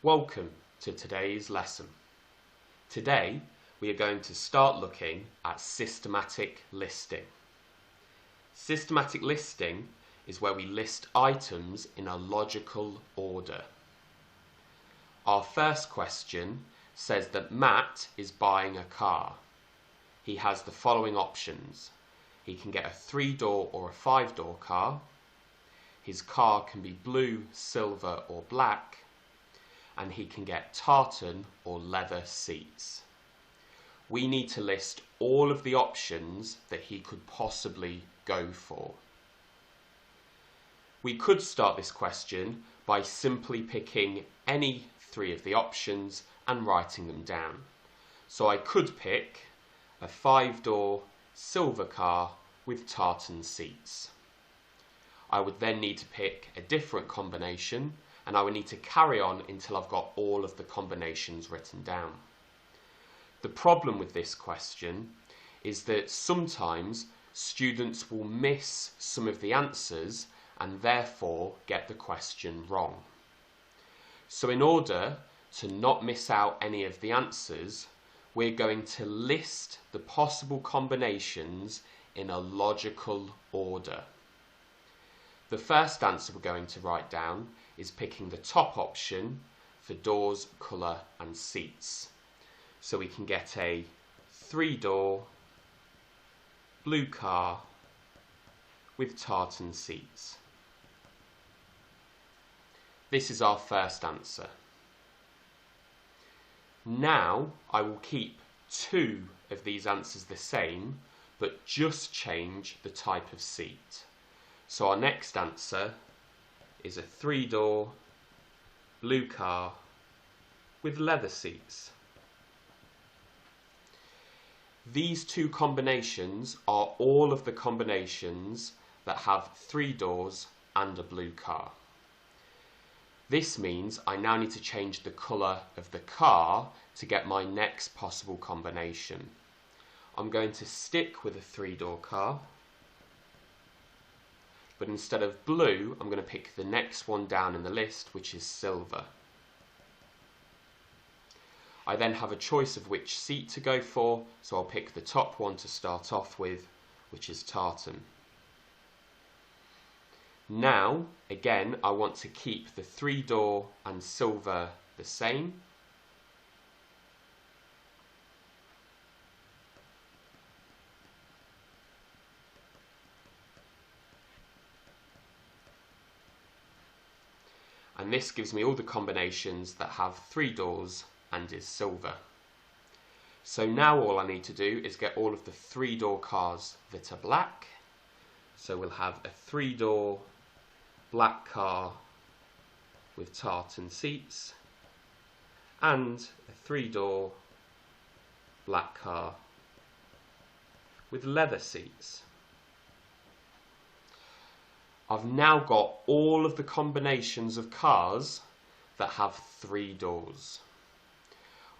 Welcome to today's lesson. Today we are going to start looking at systematic listing. Systematic listing is where we list items in a logical order. Our first question says that Matt is buying a car. He has the following options. He can get a 3-door or a 5-door car. His car can be blue, silver or black. And he can get tartan or leather seats. We need to list all of the options that he could possibly go for. We could start this question by simply picking any 3 of the options and writing them down. So I could pick a 5-door silver car with tartan seats. I would then need to pick a different combination, and I would need to carry on until I've got all of the combinations written down. The problem with this question is that sometimes students will miss some of the answers and therefore get the question wrong. So in order to not miss out any of the answers, we're going to list the possible combinations in a logical order. The first answer we're going to write down is picking the top option for doors, colour and seats. So we can get a 3-door blue car with tartan seats. This is our first answer. Now I will keep 2 of these answers the same, but just change the type of seat. So our next answer is a 3-door blue car with leather seats. These 2 combinations are all of the combinations that have 3 doors and a blue car. This means I now need to change the colour of the car to get my next possible combination. I'm going to stick with a 3-door car, but instead of blue, I'm going to pick the next one down in the list, which is silver. I then have a choice of which seat to go for, so I'll pick the top one to start off with, which is tartan. Now, again, I want to keep the 3-door and silver the same. And this gives me all the combinations that have 3 doors and is silver. So now all I need to do is get all of the 3-door cars that are black. So we'll have a 3-door black car with tartan seats and a 3-door black car with leather seats. I've now got all of the combinations of cars that have 3 doors.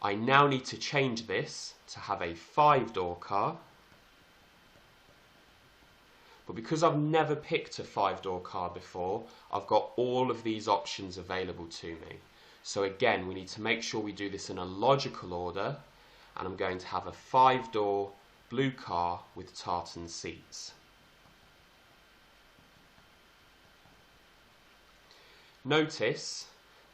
I now need to change this to have a 5-door car. But because I've never picked a 5-door car before, I've got all of these options available to me. So again, we need to make sure we do this in a logical order, and I'm going to have a 5-door blue car with tartan seats. Notice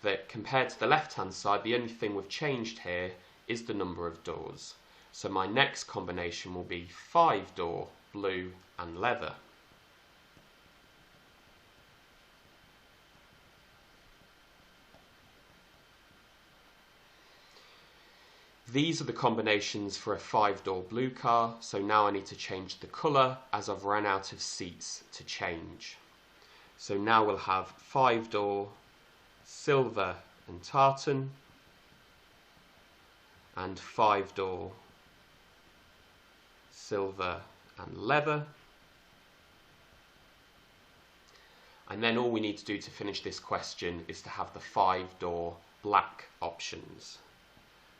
that compared to the left-hand side, the only thing we've changed here is the number of doors. So my next combination will be 5-door blue and leather. These are the combinations for a 5-door blue car, so now I need to change the colour as I've run out of seats to change. So now we'll have 5-door silver and tartan and 5-door silver and leather. And then all we need to do to finish this question is to have the 5-door black options.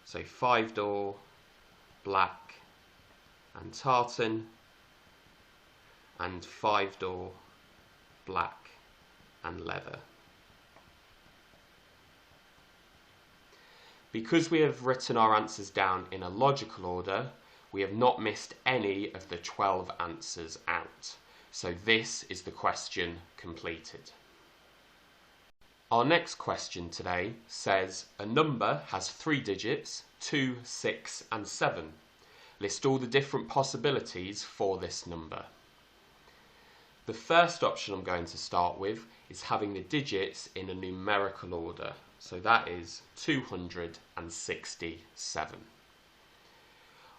So 5-door black and tartan and 5-door black and leather. Because we have written our answers down in a logical order, we have not missed any of the 12 answers out. So this is the question completed. Our next question today says a number has 3 digits, 2, 6 and 7. List all the different possibilities for this number. The first option I'm going to start with is having the digits in a numerical order. So that is 267.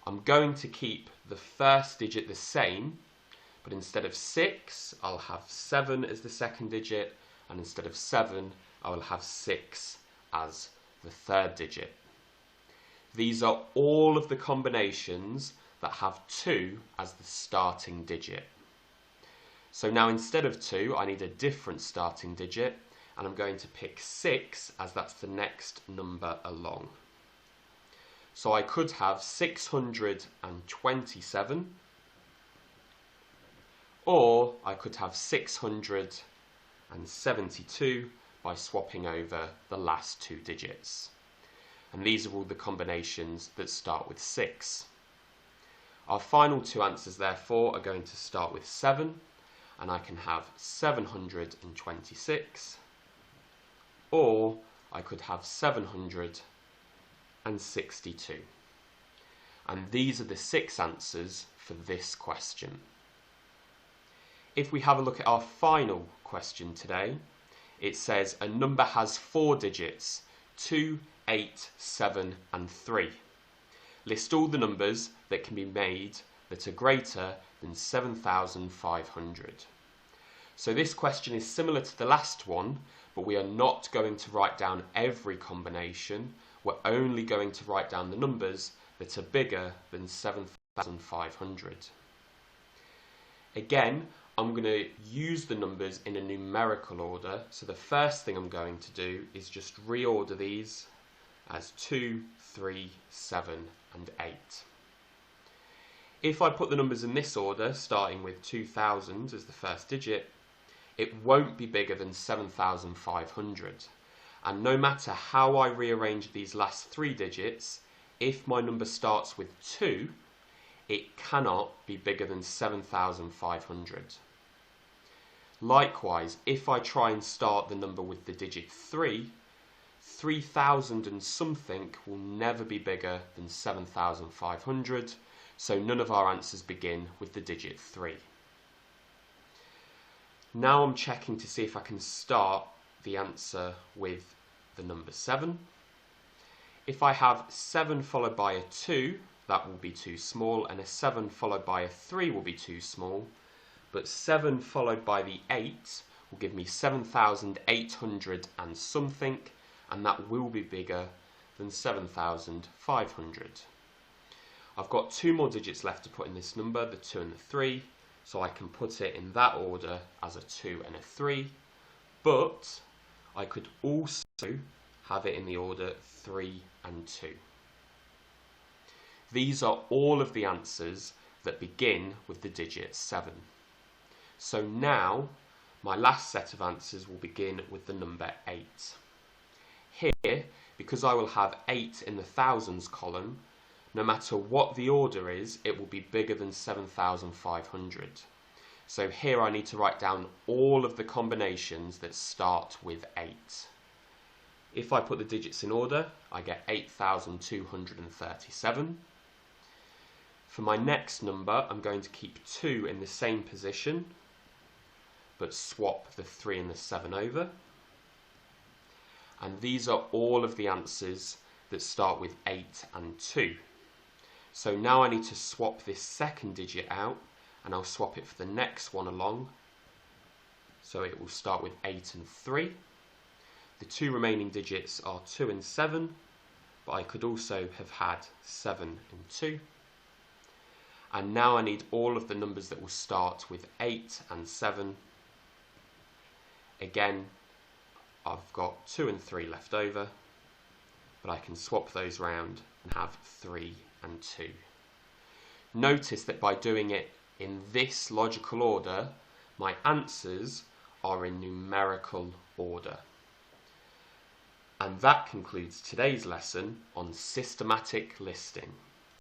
I'm going to keep the first digit the same, but instead of 6, I'll have 7 as the second digit, and instead of 7, I will have 6 as the third digit. These are all of the combinations that have 2 as the starting digit. So now instead of 2, I need a different starting digit, and I'm going to pick 6 as that's the next number along. So I could have 627, or I could have 672 by swapping over the last 2 digits. And these are all the combinations that start with 6. Our final 2 answers therefore are going to start with 7, and I can have 726, or I could have 762. And these are the 6 answers for this question. If we have a look at our final question today, it says a number has 4 digits, 2, 8, 7 and 3. List all the numbers that can be made that are greater than 7,500. So this question is similar to the last one, but we are not going to write down every combination. We're only going to write down the numbers that are bigger than 7,500. Again, I'm going to use the numbers in a numerical order. So the first thing I'm going to do is just reorder these as 2, 3, 7 and 8. If I put the numbers in this order, starting with 2,000 as the first digit, it won't be bigger than 7,500. And no matter how I rearrange these last 3 digits, if my number starts with 2, it cannot be bigger than 7,500. Likewise, if I try and start the number with the digit 3, 3,000 and something will never be bigger than 7,500, so none of our answers begin with the digit 3. Now I'm checking to see if I can start the answer with the number 7. If I have 7 followed by a 2, that will be too small, and a 7 followed by a 3 will be too small, but 7 followed by the 8 will give me 7,800 and something, and that will be bigger than 7,500. I've got 2 more digits left to put in this number, the 2 and the 3, so I can put it in that order as a 2 and a 3, but I could also have it in the order 3 and 2. These are all of the answers that begin with the digit 7. So now my last set of answers will begin with the number 8. Here, because I will have 8 in the thousands column, no matter what the order is, it will be bigger than 7,500. So here I need to write down all of the combinations that start with 8. If I put the digits in order, I get 8,237. For my next number, I'm going to keep 2 in the same position, but swap the 3 and the 7 over. And these are all of the answers that start with 8 and 2. So now I need to swap this second digit out, and I'll swap it for the next one along. So it will start with 8 and 3. The 2 remaining digits are 2 and 7, but I could also have had 7 and 2. And now I need all of the numbers that will start with 8 and 7. Again, I've got 2 and 3 left over, but I can swap those round and have 3 and 2. Notice that by doing it in this logical order, my answers are in numerical order. And that concludes today's lesson on systematic listing.